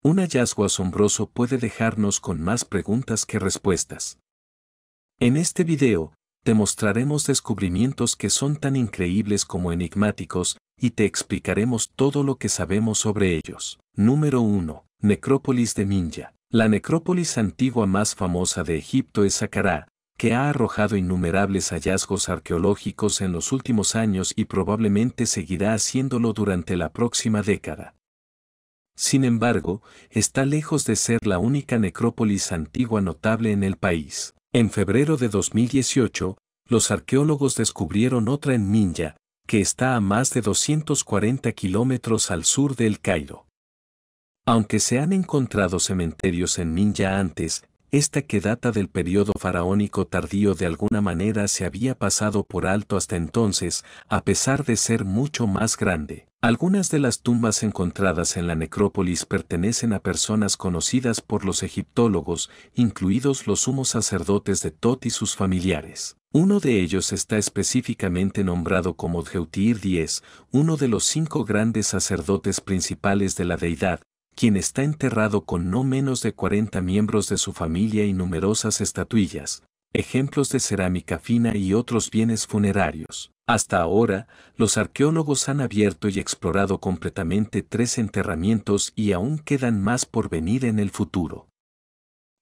Un hallazgo asombroso puede dejarnos con más preguntas que respuestas. En este video, te mostraremos descubrimientos que son tan increíbles como enigmáticos, y te explicaremos todo lo que sabemos sobre ellos. Número 1. Necrópolis de Minya. La necrópolis antigua más famosa de Egipto es Saqqara, que ha arrojado innumerables hallazgos arqueológicos en los últimos años y probablemente seguirá haciéndolo durante la próxima década. Sin embargo, está lejos de ser la única necrópolis antigua notable en el país. En febrero de 2018, los arqueólogos descubrieron otra en Minya, que está a más de 240 kilómetros al sur de El Cairo. Aunque se han encontrado cementerios en Minya antes, esta que data del periodo faraónico tardío de alguna manera se había pasado por alto hasta entonces, a pesar de ser mucho más grande. Algunas de las tumbas encontradas en la necrópolis pertenecen a personas conocidas por los egiptólogos, incluidos los sumos sacerdotes de Tot y sus familiares. Uno de ellos está específicamente nombrado como Djeutir X, uno de los 5 grandes sacerdotes principales de la deidad, quien está enterrado con no menos de 40 miembros de su familia y numerosas estatuillas, ejemplos de cerámica fina y otros bienes funerarios. Hasta ahora, los arqueólogos han abierto y explorado completamente 3 enterramientos y aún quedan más por venir en el futuro.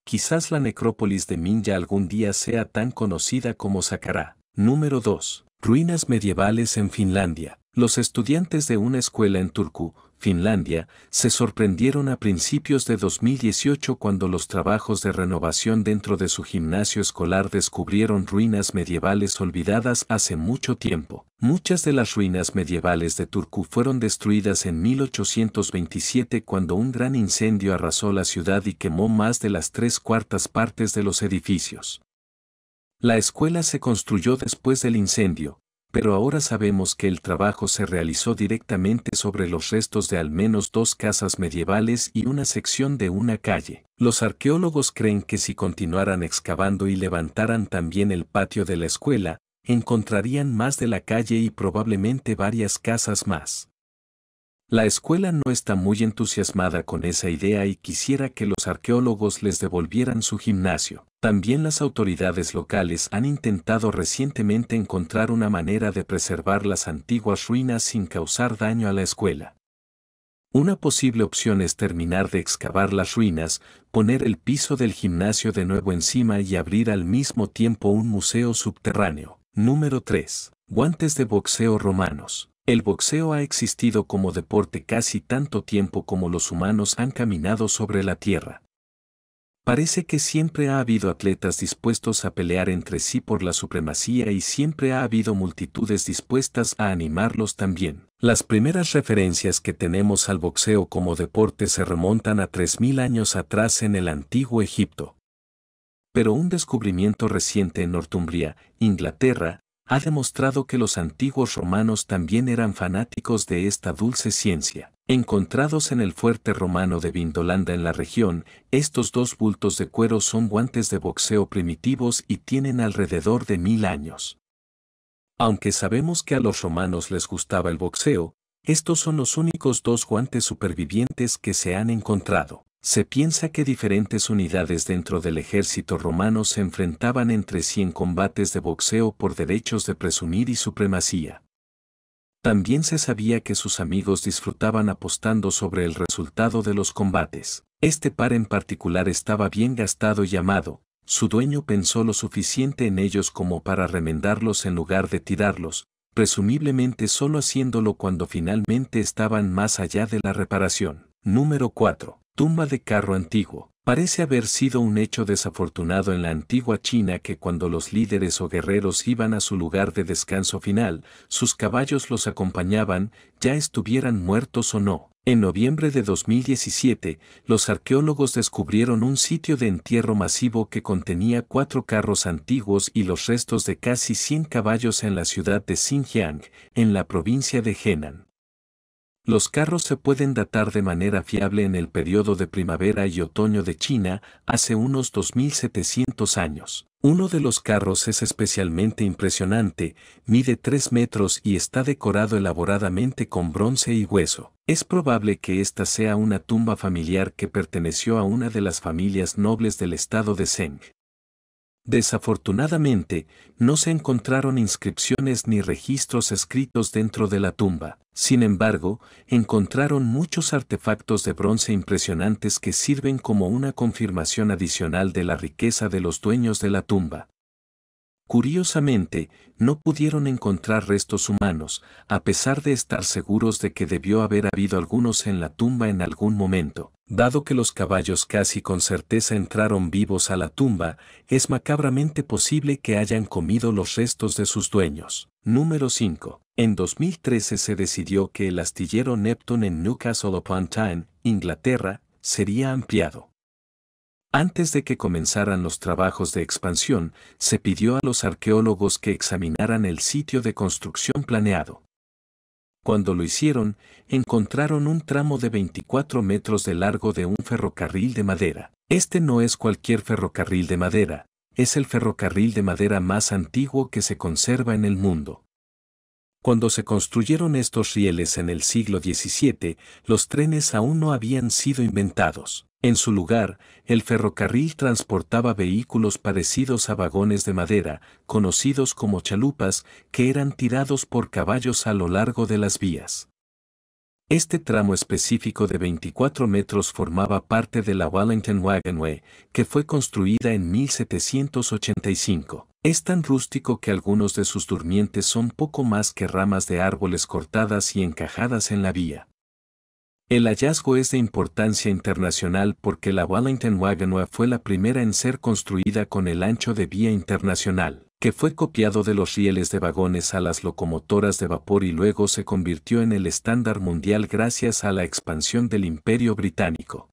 Quizás la necrópolis de Minya algún día sea tan conocida como Saqqara. Número 2. Ruinas medievales en Finlandia. Los estudiantes de una escuela en Turku, Finlandia, se sorprendieron a principios de 2018 cuando los trabajos de renovación dentro de su gimnasio escolar descubrieron ruinas medievales olvidadas hace mucho tiempo. Muchas de las ruinas medievales de Turku fueron destruidas en 1827 cuando un gran incendio arrasó la ciudad y quemó más de las 3/4 partes de los edificios. La escuela se construyó después del incendio, pero ahora sabemos que el trabajo se realizó directamente sobre los restos de al menos 2 casas medievales y una sección de una calle. Los arqueólogos creen que si continuaran excavando y levantaran también el patio de la escuela, encontrarían más de la calle y probablemente varias casas más. La escuela no está muy entusiasmada con esa idea y quisiera que los arqueólogos les devolvieran su gimnasio. También las autoridades locales han intentado recientemente encontrar una manera de preservar las antiguas ruinas sin causar daño a la escuela. Una posible opción es terminar de excavar las ruinas, poner el piso del gimnasio de nuevo encima y abrir al mismo tiempo un museo subterráneo. Número 3. Guantes de boxeo romanos. El boxeo ha existido como deporte casi tanto tiempo como los humanos han caminado sobre la tierra. Parece que siempre ha habido atletas dispuestos a pelear entre sí por la supremacía y siempre ha habido multitudes dispuestas a animarlos también. Las primeras referencias que tenemos al boxeo como deporte se remontan a 3000 años atrás en el antiguo Egipto. Pero un descubrimiento reciente en Northumbria, Inglaterra, ha demostrado que los antiguos romanos también eran fanáticos de esta dulce ciencia. Encontrados en el fuerte romano de Vindolanda en la región, estos 2 bultos de cuero son guantes de boxeo primitivos y tienen alrededor de 1000 años. Aunque sabemos que a los romanos les gustaba el boxeo, estos son los únicos 2 guantes supervivientes que se han encontrado. Se piensa que diferentes unidades dentro del ejército romano se enfrentaban entre sí en combates de boxeo por derechos de presumir y supremacía. También se sabía que sus amigos disfrutaban apostando sobre el resultado de los combates. Este par en particular estaba bien gastado y amado, su dueño pensó lo suficiente en ellos como para remendarlos en lugar de tirarlos, presumiblemente solo haciéndolo cuando finalmente estaban más allá de la reparación. Número 4. Tumba de carro antiguo. Parece haber sido un hecho desafortunado en la antigua China que cuando los líderes o guerreros iban a su lugar de descanso final, sus caballos los acompañaban, ya estuvieran muertos o no. En noviembre de 2017, los arqueólogos descubrieron un sitio de entierro masivo que contenía 4 carros antiguos y los restos de casi 100 caballos en la ciudad de Xinjiang, en la provincia de Henan. Los carros se pueden datar de manera fiable en el periodo de primavera y otoño de China, hace unos 2700 años. Uno de los carros es especialmente impresionante, mide 3 metros y está decorado elaboradamente con bronce y hueso. Es probable que esta sea una tumba familiar que perteneció a una de las familias nobles del estado de Zheng. Desafortunadamente, no se encontraron inscripciones ni registros escritos dentro de la tumba. Sin embargo, encontraron muchos artefactos de bronce impresionantes que sirven como una confirmación adicional de la riqueza de los dueños de la tumba. Curiosamente, no pudieron encontrar restos humanos, a pesar de estar seguros de que debió haber habido algunos en la tumba en algún momento. Dado que los caballos casi con certeza entraron vivos a la tumba, es macabramente posible que hayan comido los restos de sus dueños. Número 5. En 2013 se decidió que el astillero Neptune en Newcastle upon Tyne, Inglaterra, sería ampliado. Antes de que comenzaran los trabajos de expansión, se pidió a los arqueólogos que examinaran el sitio de construcción planeado. Cuando lo hicieron, encontraron un tramo de 24 metros de largo de un ferrocarril de madera. Este no es cualquier ferrocarril de madera, es el ferrocarril de madera más antiguo que se conserva en el mundo. Cuando se construyeron estos rieles en el siglo XVII, los trenes aún no habían sido inventados. En su lugar, el ferrocarril transportaba vehículos parecidos a vagones de madera, conocidos como chalupas, que eran tirados por caballos a lo largo de las vías. Este tramo específico de 24 metros formaba parte de la Wellington Wagonway, que fue construida en 1785. Es tan rústico que algunos de sus durmientes son poco más que ramas de árboles cortadas y encajadas en la vía. El hallazgo es de importancia internacional porque la Wellington Wagonway fue la primera en ser construida con el ancho de vía internacional, que fue copiado de los rieles de vagones a las locomotoras de vapor y luego se convirtió en el estándar mundial gracias a la expansión del Imperio Británico.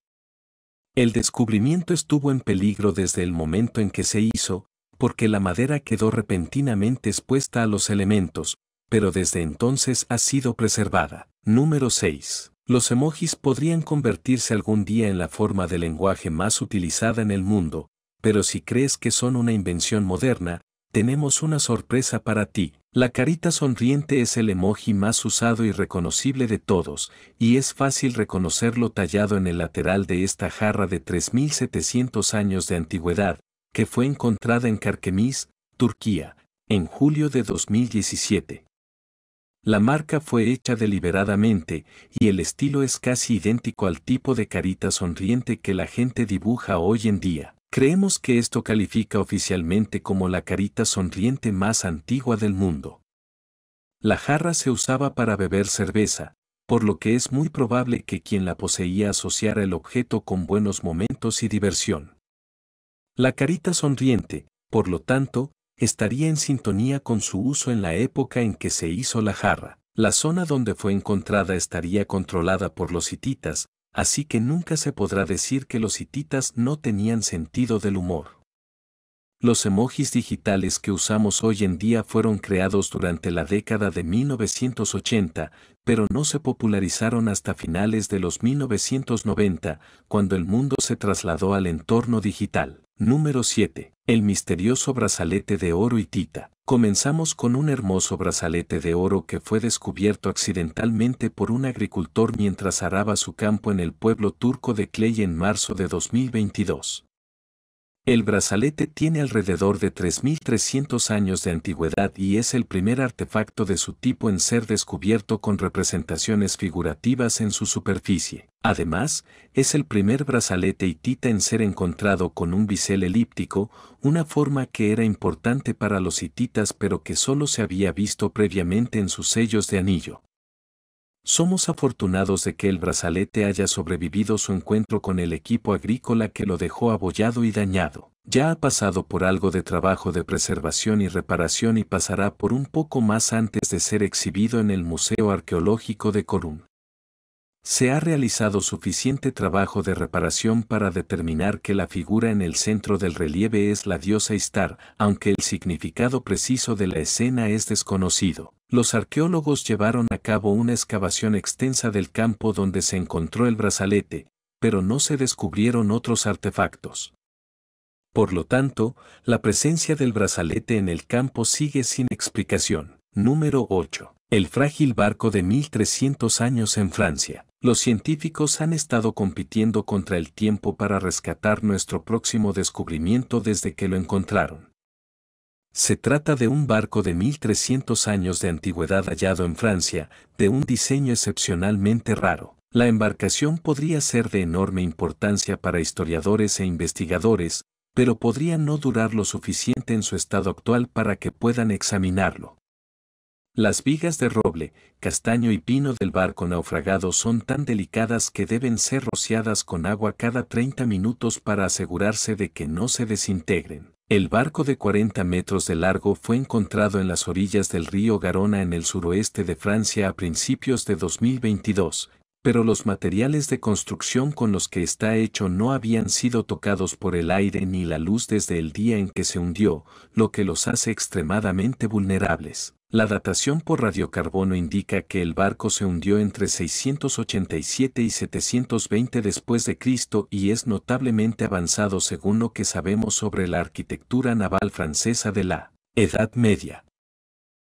El descubrimiento estuvo en peligro desde el momento en que se hizo, porque la madera quedó repentinamente expuesta a los elementos, pero desde entonces ha sido preservada. Número 6. Los emojis podrían convertirse algún día en la forma de lenguaje más utilizada en el mundo, pero si crees que son una invención moderna, tenemos una sorpresa para ti. La carita sonriente es el emoji más usado y reconocible de todos, y es fácil reconocerlo tallado en el lateral de esta jarra de 3700 años de antigüedad, que fue encontrada en Karkemis, Turquía, en julio de 2017. La marca fue hecha deliberadamente, y el estilo es casi idéntico al tipo de carita sonriente que la gente dibuja hoy en día. Creemos que esto califica oficialmente como la carita sonriente más antigua del mundo. La jarra se usaba para beber cerveza, por lo que es muy probable que quien la poseía asociara el objeto con buenos momentos y diversión. La carita sonriente, por lo tanto, estaría en sintonía con su uso en la época en que se hizo la jarra. La zona donde fue encontrada estaría controlada por los hititas, así que nunca se podrá decir que los hititas no tenían sentido del humor. Los emojis digitales que usamos hoy en día fueron creados durante la década de 1980, pero no se popularizaron hasta finales de los 1990, cuando el mundo se trasladó al entorno digital. Número 7. El misterioso brazalete de oro hitita. Comenzamos con un hermoso brazalete de oro que fue descubierto accidentalmente por un agricultor mientras araba su campo en el pueblo turco de Clay en marzo de 2022. El brazalete tiene alrededor de 3.300 años de antigüedad y es el primer artefacto de su tipo en ser descubierto con representaciones figurativas en su superficie. Además, es el primer brazalete hitita en ser encontrado con un bisel elíptico, una forma que era importante para los hititas pero que solo se había visto previamente en sus sellos de anillo. Somos afortunados de que el brazalete haya sobrevivido su encuentro con el equipo agrícola que lo dejó abollado y dañado. Ya ha pasado por algo de trabajo de preservación y reparación y pasará por un poco más antes de ser exhibido en el Museo Arqueológico de Corún. Se ha realizado suficiente trabajo de reparación para determinar que la figura en el centro del relieve es la diosa Ishtar, aunque el significado preciso de la escena es desconocido. Los arqueólogos llevaron a cabo una excavación extensa del campo donde se encontró el brazalete, pero no se descubrieron otros artefactos. Por lo tanto, la presencia del brazalete en el campo sigue sin explicación. Número 8. El frágil barco de 1300 años en Francia. Los científicos han estado compitiendo contra el tiempo para rescatar nuestro próximo descubrimiento desde que lo encontraron. Se trata de un barco de 1300 años de antigüedad hallado en Francia, de un diseño excepcionalmente raro. La embarcación podría ser de enorme importancia para historiadores e investigadores, pero podría no durar lo suficiente en su estado actual para que puedan examinarlo. Las vigas de roble, castaño y pino del barco naufragado son tan delicadas que deben ser rociadas con agua cada 30 minutos para asegurarse de que no se desintegren. El barco de 40 metros de largo fue encontrado en las orillas del río Garona en el suroeste de Francia a principios de 2022, pero los materiales de construcción con los que está hecho no habían sido tocados por el aire ni la luz desde el día en que se hundió, lo que los hace extremadamente vulnerables. La datación por radiocarbono indica que el barco se hundió entre 687 y 720 después de Cristo y es notablemente avanzado según lo que sabemos sobre la arquitectura naval francesa de la Edad Media.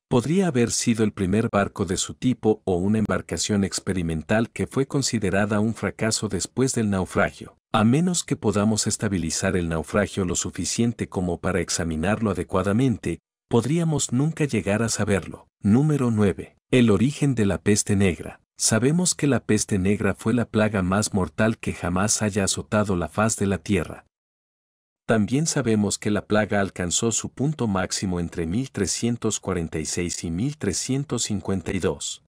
Podría haber sido el primer barco de su tipo o una embarcación experimental que fue considerada un fracaso después del naufragio. A menos que podamos estabilizar el naufragio lo suficiente como para examinarlo adecuadamente, podríamos nunca llegar a saberlo. Número 9. El origen de la peste negra. Sabemos que la peste negra fue la plaga más mortal que jamás haya azotado la faz de la Tierra. También sabemos que la plaga alcanzó su punto máximo entre 1346 y 1352.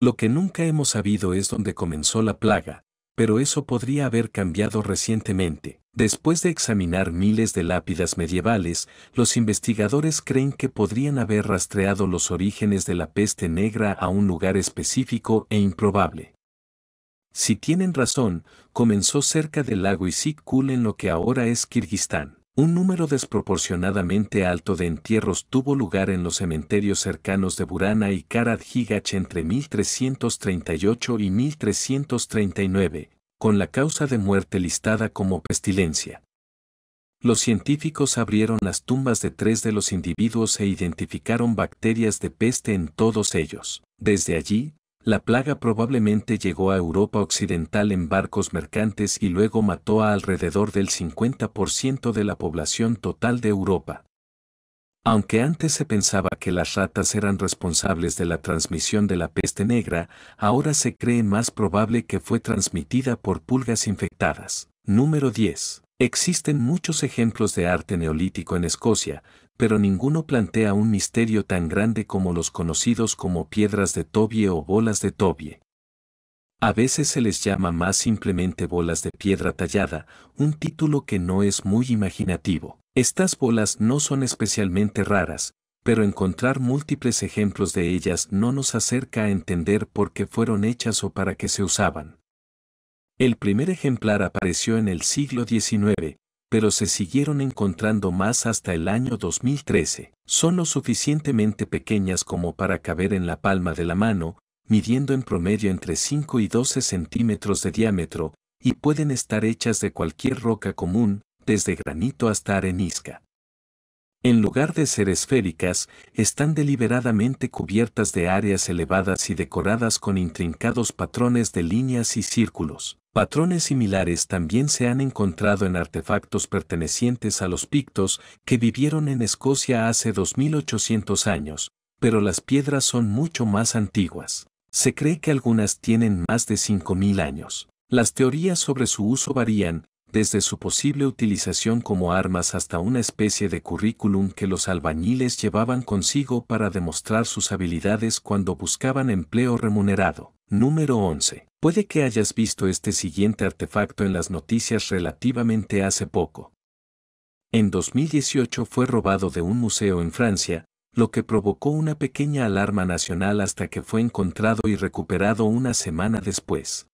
Lo que nunca hemos sabido es dónde comenzó la plaga, pero eso podría haber cambiado recientemente. Después de examinar miles de lápidas medievales, los investigadores creen que podrían haber rastreado los orígenes de la peste negra a un lugar específico e improbable. Si tienen razón, comenzó cerca del lago Issyk-Kul en lo que ahora es Kirguistán. Un número desproporcionadamente alto de entierros tuvo lugar en los cementerios cercanos de Burana y Karadhigach entre 1338 y 1339, con la causa de muerte listada como pestilencia. Los científicos abrieron las tumbas de 3 de los individuos e identificaron bacterias de peste en todos ellos. Desde allí, la plaga probablemente llegó a Europa Occidental en barcos mercantes y luego mató a alrededor del 50% de la población total de Europa. Aunque antes se pensaba que las ratas eran responsables de la transmisión de la peste negra, ahora se cree más probable que fue transmitida por pulgas infectadas. Número 10. Existen muchos ejemplos de arte neolítico en Escocia, pero ninguno plantea un misterio tan grande como los conocidos como piedras de Tobie o bolas de Tobie. A veces se les llama más simplemente bolas de piedra tallada, un título que no es muy imaginativo. Estas bolas no son especialmente raras, pero encontrar múltiples ejemplos de ellas no nos acerca a entender por qué fueron hechas o para qué se usaban. El primer ejemplar apareció en el siglo XIX, pero se siguieron encontrando más hasta el año 2013. Son lo suficientemente pequeñas como para caber en la palma de la mano, midiendo en promedio entre 5 y 12 centímetros de diámetro, y pueden estar hechas de cualquier roca común, desde granito hasta arenisca. En lugar de ser esféricas, están deliberadamente cubiertas de áreas elevadas y decoradas con intrincados patrones de líneas y círculos. Patrones similares también se han encontrado en artefactos pertenecientes a los pictos que vivieron en Escocia hace 2800 años, pero las piedras son mucho más antiguas. Se cree que algunas tienen más de 5000 años. Las teorías sobre su uso varían, desde su posible utilización como armas hasta una especie de currículum que los albañiles llevaban consigo para demostrar sus habilidades cuando buscaban empleo remunerado. Número 11. Puede que hayas visto este siguiente artefacto en las noticias relativamente hace poco. En 2018 fue robado de un museo en Francia, lo que provocó una pequeña alarma nacional hasta que fue encontrado y recuperado una semana después.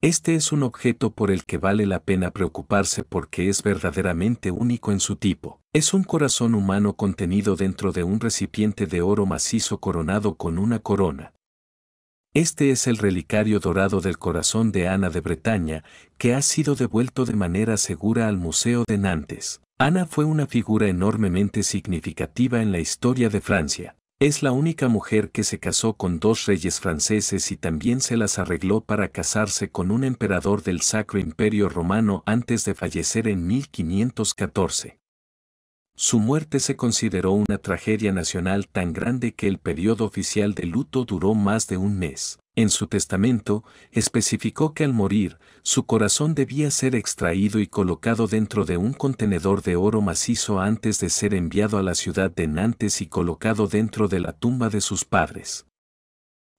Este es un objeto por el que vale la pena preocuparse porque es verdaderamente único en su tipo. Es un corazón humano contenido dentro de un recipiente de oro macizo coronado con una corona. Este es el relicario dorado del corazón de Ana de Bretaña, que ha sido devuelto de manera segura al Museo de Nantes. Ana fue una figura enormemente significativa en la historia de Francia. Es la única mujer que se casó con dos reyes franceses y también se las arregló para casarse con un emperador del Sacro Imperio Romano antes de fallecer en 1514. Su muerte se consideró una tragedia nacional tan grande que el periodo oficial de luto duró más de un mes. En su testamento, especificó que al morir, su corazón debía ser extraído y colocado dentro de un contenedor de oro macizo antes de ser enviado a la ciudad de Nantes y colocado dentro de la tumba de sus padres.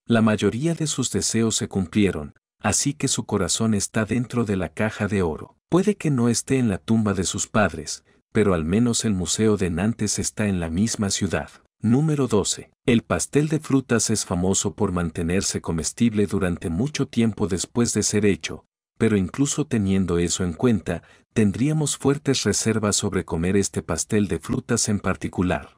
La mayoría de sus deseos se cumplieron, así que su corazón está dentro de la caja de oro. Puede que no esté en la tumba de sus padres, pero al menos el Museo de Nantes está en la misma ciudad. Número 12. El pastel de frutas es famoso por mantenerse comestible durante mucho tiempo después de ser hecho, pero incluso teniendo eso en cuenta, tendríamos fuertes reservas sobre comer este pastel de frutas en particular.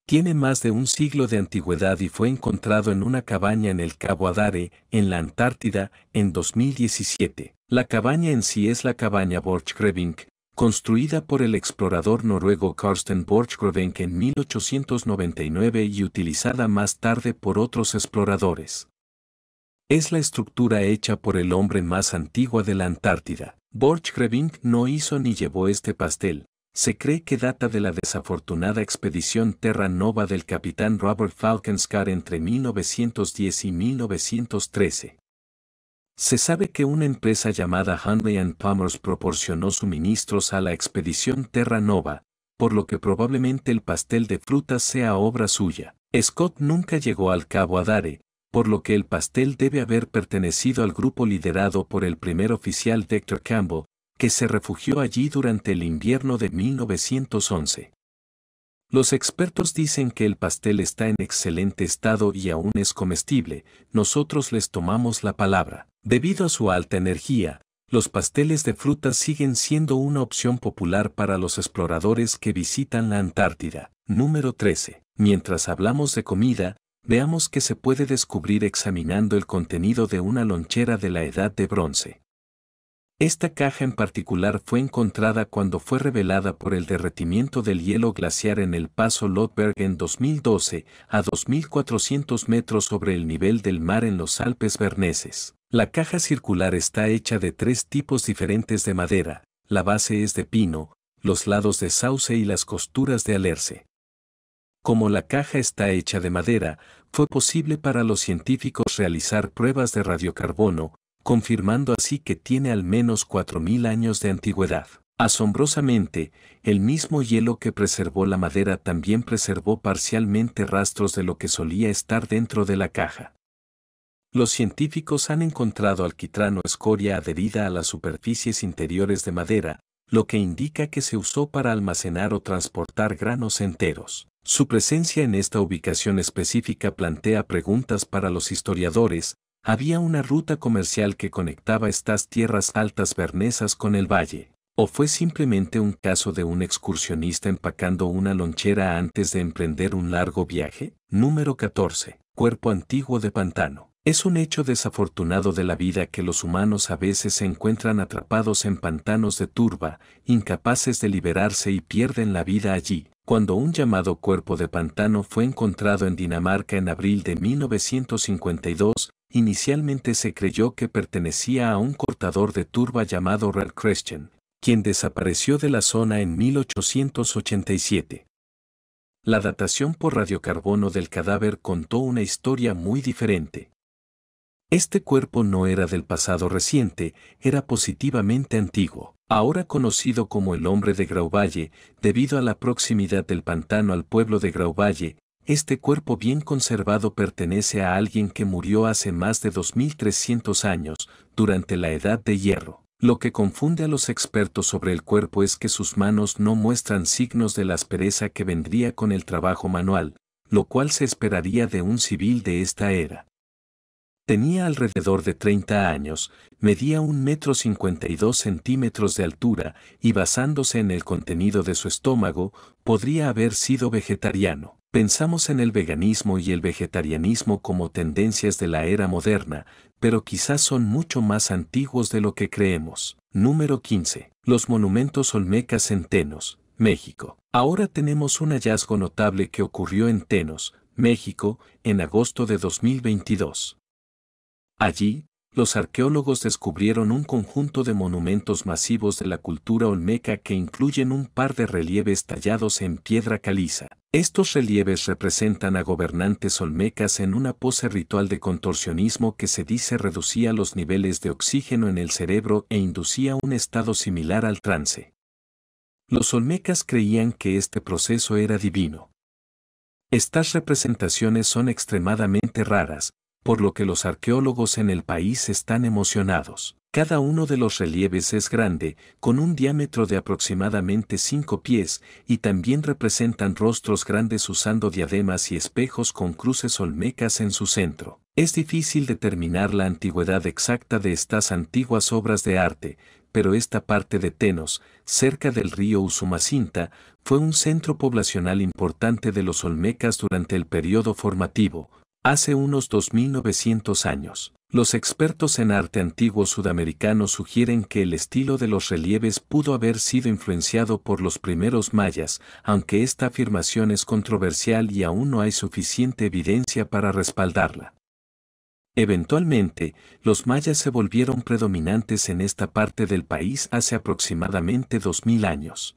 Tiene más de un siglo de antigüedad y fue encontrado en una cabaña en el Cabo Adare, en la Antártida, en 2017. La cabaña en sí es la cabaña Borchgrevink, construida por el explorador noruego Karsten Borchgrevink en 1899 y utilizada más tarde por otros exploradores. Es la estructura hecha por el hombre más antigua de la Antártida. Borchgrevink no hizo ni llevó este pastel. Se cree que data de la desafortunada expedición Terra Nova del capitán Robert Falkenskar entre 1910 y 1913. Se sabe que una empresa llamada Handley & Palmers proporcionó suministros a la expedición Terra Nova, por lo que probablemente el pastel de frutas sea obra suya. Scott nunca llegó al Cabo Adare, por lo que el pastel debe haber pertenecido al grupo liderado por el primer oficial Dr. Campbell, que se refugió allí durante el invierno de 1911. Los expertos dicen que el pastel está en excelente estado y aún es comestible, nosotros les tomamos la palabra. Debido a su alta energía, los pasteles de frutas siguen siendo una opción popular para los exploradores que visitan la Antártida. Número 13. Mientras hablamos de comida, veamos qué se puede descubrir examinando el contenido de una lonchera de la Edad de Bronce. Esta caja en particular fue encontrada cuando fue revelada por el derretimiento del hielo glaciar en el paso Lodberg en 2012, a 2.400 metros sobre el nivel del mar en los Alpes berneses. La caja circular está hecha de tres tipos diferentes de madera, la base es de pino, los lados de sauce y las costuras de alerce. Como la caja está hecha de madera, fue posible para los científicos realizar pruebas de radiocarbono, confirmando así que tiene al menos 4.000 años de antigüedad. Asombrosamente, el mismo hielo que preservó la madera también preservó parcialmente rastros de lo que solía estar dentro de la caja. Los científicos han encontrado alquitrán o escoria adherida a las superficies interiores de madera, lo que indica que se usó para almacenar o transportar granos enteros. Su presencia en esta ubicación específica plantea preguntas para los historiadores. ¿Había una ruta comercial que conectaba estas tierras altas bernesas con el valle? ¿O fue simplemente un caso de un excursionista empacando una lonchera antes de emprender un largo viaje? Número 14. Cuerpo antiguo de pantano. Es un hecho desafortunado de la vida que los humanos a veces se encuentran atrapados en pantanos de turba, incapaces de liberarse y pierden la vida allí. Cuando un llamado cuerpo de pantano fue encontrado en Dinamarca en abril de 1952, inicialmente se creyó que pertenecía a un cortador de turba llamado Ralph Christian, quien desapareció de la zona en 1887. La datación por radiocarbono del cadáver contó una historia muy diferente. Este cuerpo no era del pasado reciente, era positivamente antiguo. Ahora conocido como el hombre de Grauvalle, debido a la proximidad del pantano al pueblo de Grauvalle, este cuerpo bien conservado pertenece a alguien que murió hace más de 2.300 años, durante la Edad de Hierro. Lo que confunde a los expertos sobre el cuerpo es que sus manos no muestran signos de la aspereza que vendría con el trabajo manual, lo cual se esperaría de un civil de esta era. Tenía alrededor de 30 años, medía 1,52 m de altura y basándose en el contenido de su estómago, podría haber sido vegetariano. Pensamos en el veganismo y el vegetarianismo como tendencias de la era moderna, pero quizás son mucho más antiguos de lo que creemos. Número 15. Los monumentos olmecas en Tenos, México. Ahora tenemos un hallazgo notable que ocurrió en Tenos, México, en agosto de 2022. Allí, los arqueólogos descubrieron un conjunto de monumentos masivos de la cultura olmeca que incluyen un par de relieves tallados en piedra caliza. Estos relieves representan a gobernantes olmecas en una pose ritual de contorsionismo que se dice reducía los niveles de oxígeno en el cerebro e inducía un estado similar al trance. Los olmecas creían que este proceso era divino. Estas representaciones son extremadamente raras, por lo que los arqueólogos en el país están emocionados. Cada uno de los relieves es grande, con un diámetro de aproximadamente 5 pies, y también representan rostros grandes usando diademas y espejos con cruces olmecas en su centro. Es difícil determinar la antigüedad exacta de estas antiguas obras de arte, pero esta parte de Tenos, cerca del río Usumacinta, fue un centro poblacional importante de los olmecas durante el periodo formativo, hace unos 2900 años. Los expertos en arte antiguo sudamericano sugieren que el estilo de los relieves pudo haber sido influenciado por los primeros mayas, aunque esta afirmación es controversial y aún no hay suficiente evidencia para respaldarla. Eventualmente, los mayas se volvieron predominantes en esta parte del país hace aproximadamente 2000 años.